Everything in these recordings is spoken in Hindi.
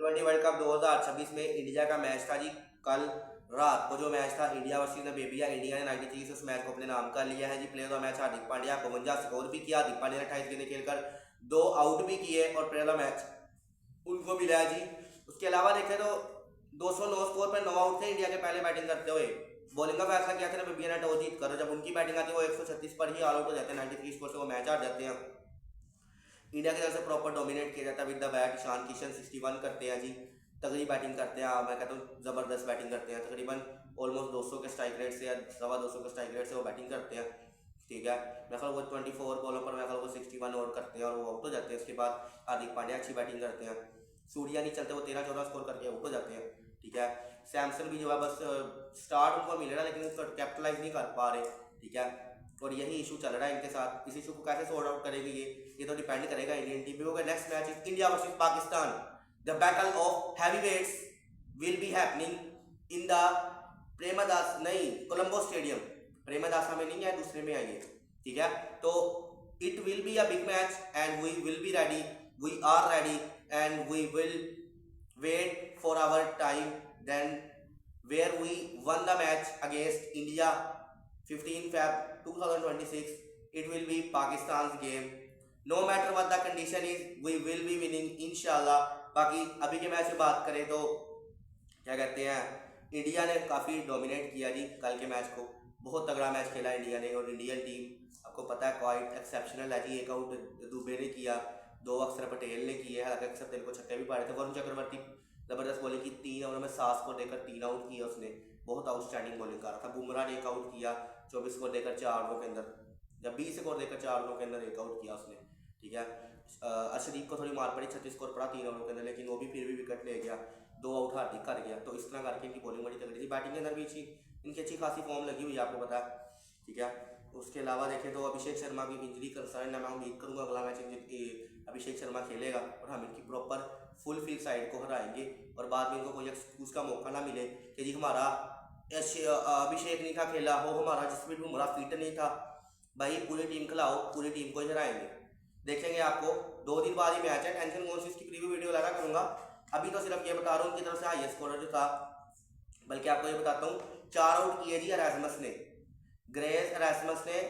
T20 वर्ल्ड कप 2026 में इंडिया का मैच था जी। कल रात को जो मैच था इंडिया वर्सेस नामीबिया, इंडिया ने 93 से उस मैच को अपने नाम कर लिया है जी। Player of match Hardik Pandya, 52 score भी किया। हार्दिक पांड्या ने 28 गेंदें खेलकर 2 आउट भी किए और प्लेयर ऑफ मैच उनको मिला है जी। उसके अलावा देखें तो 209 स्कोर पर 9 आउट थे इंडिया के पहले बैटिंग करते हुए। बॉलिंग का फैसला किया था नामीबिया ने टॉस जीत कर। जब उनकी बैटिंग आती है वो 136 पर ही ऑल आउट हो जाते हैं। 93 स्कोर से वो मैच हार जाते हैं। इंडिया की तरफ से प्रॉपर डोमिनेट किया जाता है with the bat. Ishan Kishan 61 करते हैं जी। तगड़ी बैटिंग करते हैं, मैं कहता हूँ ज़बरदस्त बैटिंग करते हैं। तकरीबन ऑलमोस्ट 200 के स्ट्राइक रेट से या 250 के स्ट्राइक रेट से वो बैटिंग करते हैं। ठीक है, मेरे ख्याल वो 24 बॉलों पर मेरे ख्याल वो 61 और करते हैं और वो आउट हो जाते हैं। उसके बाद हार्दिक पांड्या अच्छी बैटिंग करते हैं। सूर्या नहीं चलते, वो 13-14 स्कोर करके आउट हो जाते हैं। ठीक है, सैमसन भी जो है बस स्टार्ट उनको मिल रहा है लेकिन उसको कैपिटलाइज नहीं कर पा रहे। ठीक है, और यही इशू चल रहा है इनके साथ। इस इशू को कैसे सॉर्ट आउट करेगी ये तो डिपेंड करेगा इंडियन टीम पे होगा। Next match is India versus Pakistan. The battle of heavyweights will be happening in the Premadasa नहीं कोलंबो स्टेडियम। प्रेमदासा में नहीं है, दूसरे में आइए। ठीक है, तो it will be a big match and we will be ready, we are ready and we will wait for our time then where we won the match against India 15 Feb 2026. It will be Pakistan's game. No matter what the condition is, we will be winning इंशाल्लाह। बाकी अभी के मैच की बात करें तो क्या कहते हैं, इंडिया ने काफ़ी डोमिनेट किया जी कल के मैच को। बहुत तगड़ा मैच खेला इंडिया ने और इंडियन टीम आपको पता है क्वाइट एक्सेप्शनल है जी। एक आउट दुबे ने किया, 2 अक्षर पटेल ने किए, हालांकि अक्षर पटेल को छक्के भी पाए थे। वरुण चक्रवर्ती ज़बरदस्त बॉलिंग की, 3 ओवर में 7 स्कोर देकर 3 आउट किया उसने। बहुत आउटस्टैंडिंग बॉलिंग कर रहा था। बुमराह ने 1 आउट किया 24 स्कोर देकर 4 ओवरों के अंदर, या 20 स्कोर देकर 4 ओवरों के अंदर 1 आउट किया उसने। ठीक है, अर्शदीप को थोड़ी मार पड़ी, 36 स्कोर पड़ा 3 ओवरों के अंदर, लेकिन वो भी फिर भी विकेट ले गया। 2 आउट हार्दिक कर गया। तो इस तरह करके इनकी बॉलिंग बड़ी तगड़ी थी। बैटिंग के अंदर भी इनकी अच्छी खासी फॉर्म लगी हुई है, आपको पता है। ठीक है, उसके अलावा देखें तो अभिषेक शर्मा की इंजरी कंसर्न है। मैं उम्मीद करूँगा अगला मैच अभिषेक शर्मा खेलेगा और हम इनकी प्रॉपर फुल फील्ड साइड को हराएंगे और बाद में इनको कोई एक्सक्यूज़ का मौका ना मिले कि जी हमारा अभिषेक नहीं था खेला हो, हमारा जसप्रीत बुमराह फिट नहीं था। भाई पूरी टीम खिलाओ, पूरी टीम को ही हराएंगे। देखेंगे आपको 2 दिन बाद ही मैच है। टेंशन कौन सी, इसकी प्रीव्यू वीडियो लाना करूँगा। अभी तो सिर्फ ये बता रहा हूँ उनकी तरफ से हाईएस्ट स्कोरर जो था, बल्कि आपको ये बताता हूँ 4 आउट किए जी एरास्मस ने। ग्रेस एरास्मस ने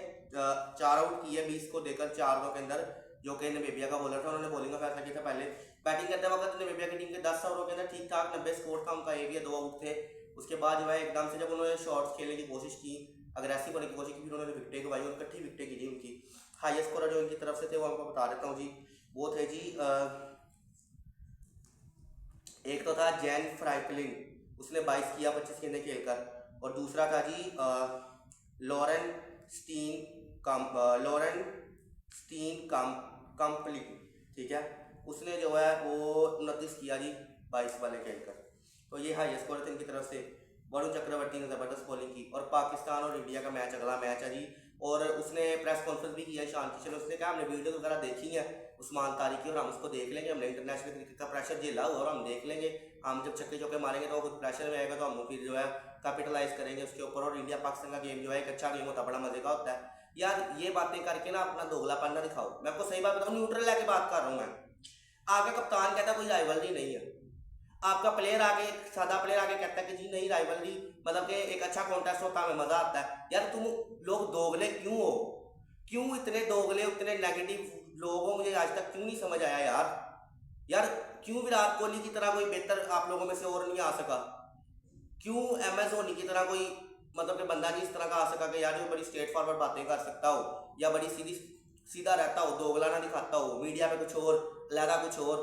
4 आउट किए 20 को देकर 4 ओवर के अंदर, जो कि नामीबिया का बॉलर था। उन्होंने बॉलिंग का फैसला किया था। पहले बैटिंग करते वक्त नामीबिया की टीम के 10 ओवरों के अंदर ठीक ठाक 90 स्कोर था उनका, 1 या 2 आउट थे। उसके बाद जो है एकदम से जब उन्होंने शॉट्स खेलने की कोशिश की, अग्रेसिव होने की कोशिश की, फिर उन्होंने विकेटें गवाई और इकट्ठी विकेटें गिरी उनकी। हाईएस्ट स्कोरर जो इनकी तरफ से थे वो आपको बता देता हूँ जी। वो थे जी एक तो था जैन फ्रैंकलिन, उसने 22 किया 25 गेंदें खेलकर, और दूसरा था जी लॉरेन स्टीन कंपली। ठीक है, उसने जो है वो 29 किया जी 22 वाले खेलकर। तो ये हाईएस्ट स्कोर थे इनकी तरफ से। वरुण चक्रवर्ती ने ज़बरदस्त बॉलिंग की। और पाकिस्तान और इंडिया का मैच अगला मैच है जी, और उसने प्रेस कॉन्फ्रेंस भी किया ईशान किशन। उसने कहा हमने वीडियो वगैरह देखी है उस्मान तारिक की और हम उसको देख लेंगे। हमने इंटरनेशनल क्रिकेट का प्रेशर झेला हुआ और हम देख लेंगे। हम जब छक्के चौके मारेंगे तो खुद प्रेशर में आएगा तो हम फिर जो है कैपिटलाइज करेंगे उसके ऊपर। और इंडिया पाकिस्तान का गेम जो है एक अच्छा गेम होता है, बड़ा मजे का होता है। यार ये बातें करके ना अपना दोगलापन ना दिखाओ। मैं आपको सही बात बताऊँ, न्यूट्रल लाके बात कर रहा हूँ मैं। आगे कप्तान कहता कोई राइवलरी नहीं है, आपका प्लेयर आगे, सादा प्लेयर आगे कहता है कि जी नहीं राइवलरी, मतलब कि एक अच्छा कॉन्टेस्ट होता है, हमें मजा आता है। यार तुम लोग दोगले क्यों हो? क्यों इतने दोगले, इतने नेगेटिव लोग हो? मुझे आज तक क्यों नहीं समझ आया यार क्यों विराट कोहली की तरह कोई बेहतर आप लोगों में से और नहीं आ सका? क्यों MS धोनी की तरह कोई मतलब कि बंदा नहीं इस तरह का आ सका कि यार जो बड़ी स्ट्रेट फॉरवर्ड बातें कर सकता हो या बड़ी सीधा रहता हो, दोगला ना दिखाता हो, मीडिया पे कुछ और, लहरा कुछ और।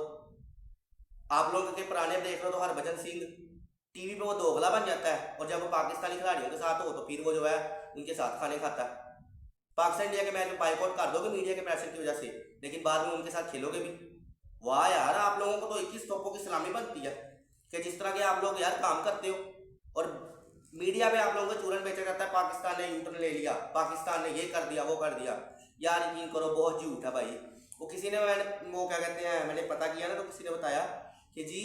आप लोग के पुराने देख लो तो हरभजन सिंह टीवी पे वो दोगला बन जाता है, और जब वो पाकिस्तानी खिलाड़ियों के साथ हो तो फिर वो जो है उनके साथ खाने खाता है। पाकिस्तान इंडिया के मैच में बाइकआउट कर दोगे मीडिया के प्रेशर की वजह से, लेकिन बाद में उनके साथ खेलोगे भी। वाह यार, आप लोगों को तो 21 तोपों की सलामी बनती है कि जिस तरह के आप लोग यार काम करते हो। और मीडिया पे आप लोगों को चूरन बेचा जाता है, पाकिस्तान ने यूटर्न ले लिया, पाकिस्तान ने ये कर दिया वो कर दिया। यार यकीन करो बहुत झूठ है भाई। वो किसी ने वो क्या कहते हैं, मैंने पता किया ना तो किसी ने बताया कि जी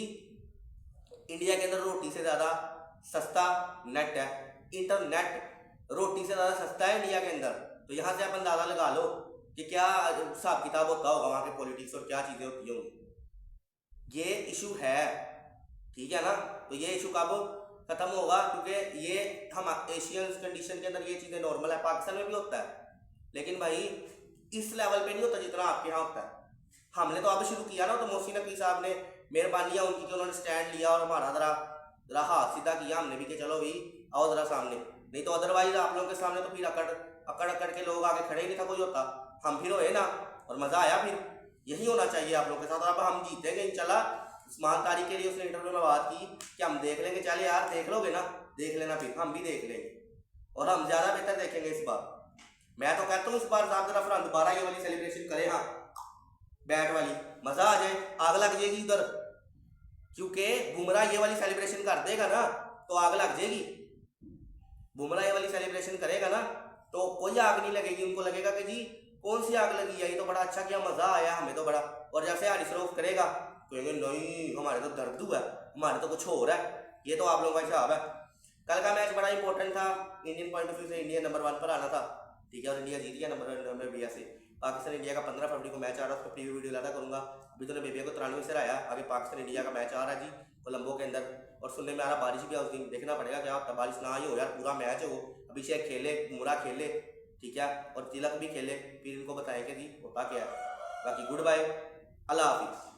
इंडिया के अंदर रोटी से ज़्यादा सस्ता नेट है, इंटरनेट रोटी से ज़्यादा सस्ता है इंडिया के अंदर। तो यहाँ से आप अंदाज़ा लगा लो कि क्या हिसाब किताब होता होगा वहाँ के पॉलिटिक्स और क्या चीज़ें होती होंगी। ये इशू है ठीक है ना। तो ये इशू कब खत्म होगा, क्योंकि ये हम एशियन कंडीशन के अंदर ये चीज़ें नॉर्मल है, पाकिस्तान में भी होता है, लेकिन भाई इस लेवल पे नहीं होता जितना आपके यहाँ होता है। हमने तो अब शुरू किया ना, तो मोहसिन नकवी साहब ने मेहरबानी है उनकी कि उन्होंने स्टैंड लिया और हमारा ज़रा ज़रा हाथ सीधा किया हमने भी कि चलो भाई आओ ज़रा सामने, नहीं तो अदरवाइज आप लोगों के सामने तो फिर अकड़ अकड़ के लोग आगे खड़े ही नहीं था कोई होता। हम फिर होए ना, और मज़ा आया, फिर यही होना चाहिए आप लोगों के साथ। और अब हम जीतेंगे चला। उस्मान तारिक के लिए उसने इंटरव्यू में बात की कि हम देख लेंगे, चले यार देख लोगे ना, देख लेना, फिर हम भी देख लेंगे और हम ज़्यादा बेहतर देखेंगे इस बार। मैं तो कहता हूँ इस बार साहब जरा फरहान दोबारा ये वाली सेलिब्रेशन करें, हाँ बैट वाली, मज़ा आ जाए, आग लग जाएगी उधर, क्योंकि बुमराह ये वाली सेलिब्रेशन कर देगा ना तो आग लग जाएगी। बुमराह ये वाली सेलिब्रेशन करेगा ना तो कोई आग नहीं लगेगी, उनको लगेगा कि जी कौन सी आग लगी है, ये तो बड़ा अच्छा किया, मज़ा आया हमें तो बड़ा। और जैसे हारिस रऊफ करेगा कहेंगे नहीं हमारे तो दर्द हुआ है, हमारे तो कुछ हो रहा है। ये तो आप लोगों का हिसाब है। कल का मैच बड़ा इंपॉर्टेंट था, इंडियन पॉइंट ऑफ व्यू से इंडिया नंबर 1 पर आना था, ठीक है, और इंडिया जीत गया नंबर बेबिया से। पाकिस्तान इंडिया का 15 फरवरी को मैच आ रहा है, उसका प्रीव्यू वीडियो लाता करूँगा। अभी तो ने बेबिया को 93 से हराया, आगे पाकिस्तान इंडिया का मैच आ रहा है जी कोलंबो के अंदर। और सुनने में आ रहा बारिश भी है उस दिन, देखना पड़ेगा क्या होता, बारिश ना ही हो यार, पूरा मैच है वो, अभिषेक खेले, बुमराह खेले, ठीक है, और तिलक भी खेले, फिर इनको बताएंगे जी होता क्या है। बाकी गुड बाय, अल्लाह हाफिज़।